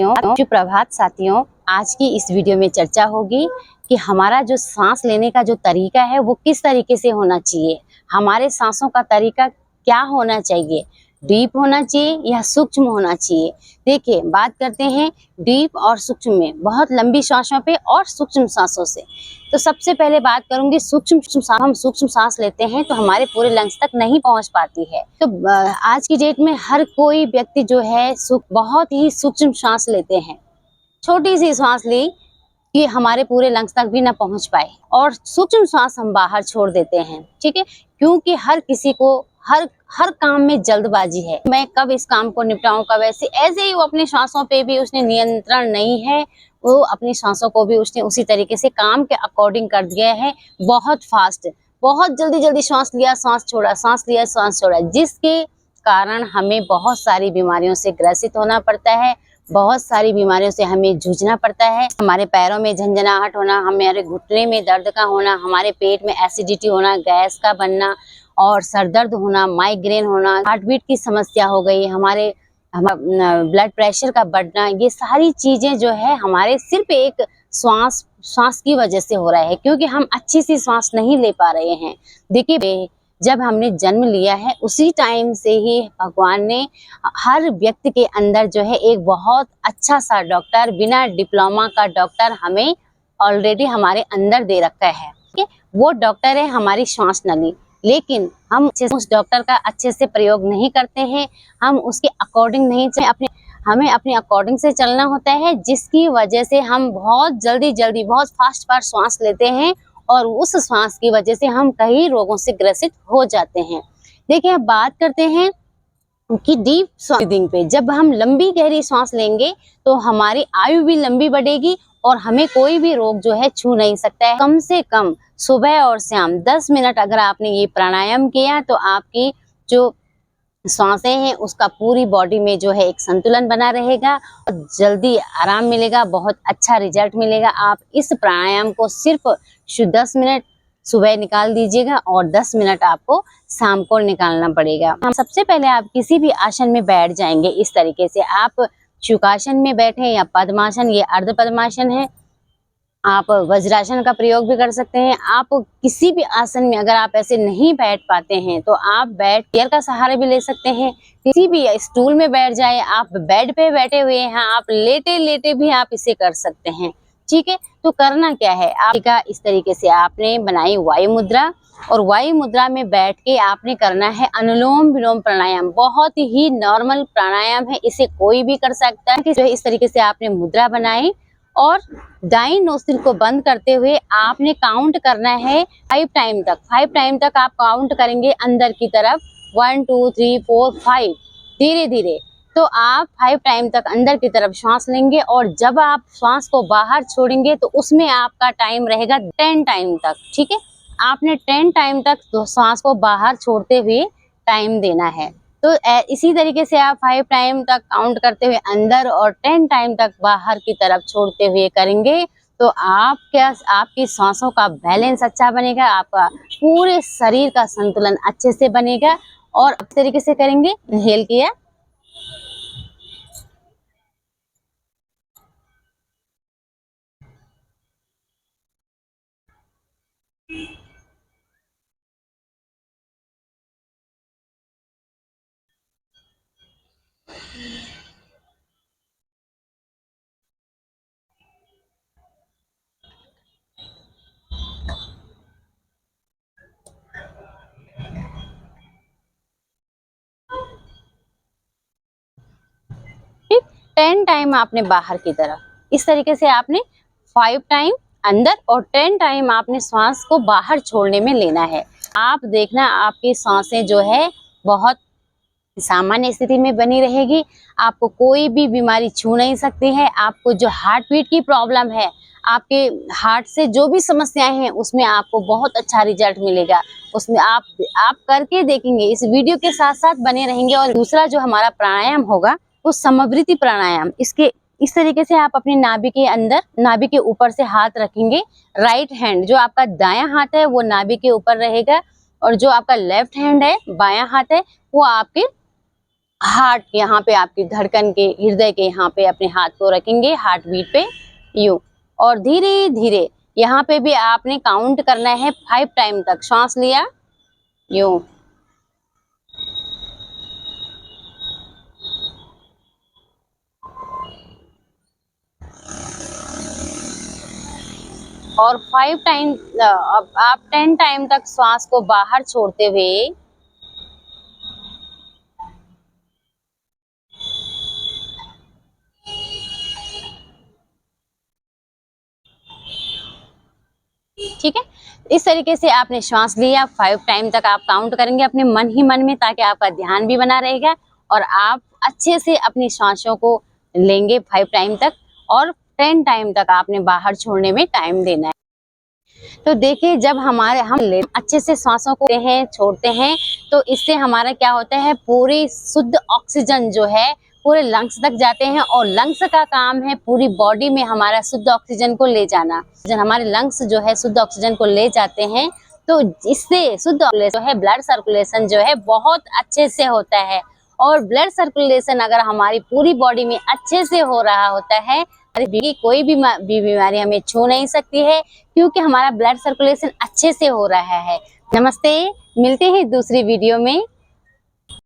सुप्रभात साथियों, आज की इस वीडियो में चर्चा होगी कि हमारा जो सांस लेने का जो तरीका है वो किस तरीके से होना चाहिए। हमारे सांसों का तरीका क्या होना चाहिए, डीप होना चाहिए या सूक्ष्म होना चाहिए। देखिए, बात करते हैं डीप और सूक्ष्म में, बहुत लंबी सांसों पे और सूक्ष्म सांसों से। तो सबसे पहले बात करूंगी सूक्ष्म सांस। हम सूक्ष्म सांस लेते हैं तो हमारे पूरे लंग्स तक नहीं पहुंच पाती है। तो आज की डेट में हर कोई व्यक्ति जो है बहुत ही सूक्ष्म सांस लेते हैं। छोटी सी सांस ली कि हमारे पूरे लंग्स तक भी ना पहुंच पाए, और सूक्ष्म सांस हम बाहर छोड़ देते हैं। ठीक है, क्योंकि हर किसी को हर काम में जल्दबाजी है। मैं कब इस काम को निपटाऊं, कब ऐसे ही वो अपनी सांसों पे भी उसने नियंत्रण नहीं है। वो अपनी सांसों को भी उसने उसी तरीके से काम के अकॉर्डिंग कर दिया है। बहुत फास्ट, बहुत जल्दी जल्दी सांस लिया, सांस छोड़ा, सांस लिया, सांस छोड़ा, जिसके कारण हमें बहुत सारी बीमारियों से ग्रसित होना पड़ता है। बहुत सारी बीमारियों से हमें जूझना पड़ता है। हमारे पैरों में झंझनाहट होना, हमारे घुटने में दर्द का होना, हमारे पेट में एसिडिटी होना, गैस का बनना और सर दर्द होना, माइग्रेन होना, हार्ट बीट की समस्या हो गई, हमारे ब्लड प्रेशर का बढ़ना, ये सारी चीजें जो है हमारे सिर्फ एक श्वास की वजह से हो रहा है, क्योंकि हम अच्छी सी सांस नहीं ले पा रहे हैं। देखिए, जब हमने जन्म लिया है उसी टाइम से ही भगवान ने हर व्यक्ति के अंदर जो है एक बहुत अच्छा सा डॉक्टर, बिना डिप्लोमा का डॉक्टर हमें ऑलरेडी हमारे अंदर दे रखा है। ठीक है, वो डॉक्टर है हमारी श्वास नली। लेकिन हम उस डॉक्टर का अच्छे से प्रयोग नहीं करते हैं। हम उसके अकॉर्डिंग नहीं हमें अपने अकॉर्डिंग से चलना होता है, जिसकी वजह से हम बहुत जल्दी बहुत फास्ट श्वास लेते हैं, और उस श्वास की वजह से हम कई रोगों से ग्रसित हो जाते हैं। देखिए, अब बात करते हैं कि डीप ब्रीदिंग पे। जब हम लंबी गहरी सांस लेंगे तो हमारी आयु भी लंबी बढ़ेगी और हमें कोई भी रोग जो है छू नहीं सकता है। कम से कम सुबह और शाम 10 मिनट अगर आपने ये प्राणायाम किया तो आपकी जो सांसें हैं उसका पूरी बॉडी में जो है एक संतुलन बना रहेगा और जल्दी आराम मिलेगा, बहुत अच्छा रिजल्ट मिलेगा। आप इस प्राणायाम को सिर्फ 10 मिनट सुबह निकाल दीजिएगा और 10 मिनट आपको शाम को निकालना पड़ेगा। हम सबसे पहले आप किसी भी आसन में बैठ जाएंगे। इस तरीके से आप शुकासन में बैठे या पद्मासन, ये अर्ध पद्मासन है। आप वज्रासन का प्रयोग भी कर सकते हैं। आप किसी भी आसन में अगर आप ऐसे नहीं बैठ पाते हैं तो आप चेयर का सहारा भी ले सकते हैं। किसी भी स्टूल में बैठ जाए, आप बेड पे बैठे हुए हैं, आप लेटे लेटे भी आप इसे कर सकते हैं। ठीक है, तो करना क्या है, आपका इस तरीके से आपने बनाई वायु मुद्रा, और वायु मुद्रा में बैठ के आपने करना है अनुलोम विलोम प्राणायाम। बहुत ही नॉर्मल प्राणायाम है, इसे कोई भी कर सकता है। इस तरीके से आपने मुद्रा बनाई और दाईं नोस्ट्रिल को बंद करते हुए आपने काउंट करना है 5 टाइम तक। 5 टाइम तक आप काउंट करेंगे अंदर की तरफ, 1 2 3 4 5, धीरे धीरे। तो आप 5 टाइम तक अंदर की तरफ श्वास लेंगे, और जब आप श्वास को बाहर छोड़ेंगे तो उसमें आपका टाइम रहेगा 10 टाइम तक। ठीक है, आपने 10 टाइम तक श्वास को बाहर छोड़ते हुए टाइम देना है। तो इसी तरीके से आप 5 टाइम तक काउंट करते हुए अंदर और 10 टाइम तक बाहर की तरफ छोड़ते हुए करेंगे तो आपकी सांसों का बैलेंस अच्छा बनेगा, आपका पूरे शरीर का संतुलन अच्छे से बनेगा। और इस तरीके से करेंगे, इनहेल किया, ठीक, 10 टाइम आपने बाहर की तरफ। इस तरीके से आपने 5 टाइम अंदर और 10 टाइम आपने सांस को बाहर छोड़ने में लेना है। आप देखना आपकी सांसें जो है बहुत सामान्य स्थिति में बनी रहेगी, आपको कोई भी बीमारी छू नहीं सकती है। आपको जो हार्ट बीट की प्रॉब्लम है, आपके हार्ट से जो भी समस्याएं हैं, उसमें आपको बहुत अच्छा रिजल्ट मिलेगा। उसमें आप करके देखेंगे, इस वीडियो के साथ साथ बने रहेंगे। और दूसरा जो हमारा प्राणायाम होगा वो समवृत्ति प्राणायाम। इस तरीके से आप अपनी नाभि के अंदर, नाभि के ऊपर से हाथ रखेंगे। राइट हैंड, जो आपका दायां हाथ है वो नाभि के ऊपर रहेगा, और जो आपका लेफ्ट हैंड है, बायां हाथ है, वो आपके हार्ट यहाँ पे आपकी धड़कन के हृदय के यहाँ पे अपने हाथ को रखेंगे हार्ट बीट पे यूं, और धीरे धीरे यहाँ पे भी आपने काउंट करना है 5 टाइम तक। श्वास लिया यूं, और 5 टाइम, अब आप 10 टाइम तक श्वास को बाहर छोड़ते हुए ठीक है। इस तरीके से आपने श्वास लिया, 5 टाइम तक आप काउंट करेंगे अपने मन ही मन में, ताकि आपका ध्यान भी बना रहेगा और आप अच्छे से अपनी सांसों को लेंगे 5 टाइम तक, और 10 टाइम तक आपने बाहर छोड़ने में टाइम देना है। तो देखिए, जब हम अच्छे से सांसों को लेते हैं छोड़ते हैं, तो इससे हमारा क्या होता है, पूरी शुद्ध ऑक्सीजन जो है पूरे लंग्स तक जाते हैं, और लंग्स का काम है पूरी बॉडी में हमारा शुद्ध ऑक्सीजन को ले जाना। जब हमारे लंग्स जो है शुद्ध ऑक्सीजन को ले जाते हैं, तो इससे शुद्ध जो है ब्लड सर्कुलेशन जो है बहुत अच्छे से होता है। और ब्लड सर्कुलेशन अगर हमारी पूरी बॉडी में अच्छे से हो रहा होता है, कोई भी बीमारी हमें छू नहीं सकती है, क्योंकि हमारा ब्लड सर्कुलेशन अच्छे से हो रहा है। नमस्ते, मिलते हैं दूसरी वीडियो में।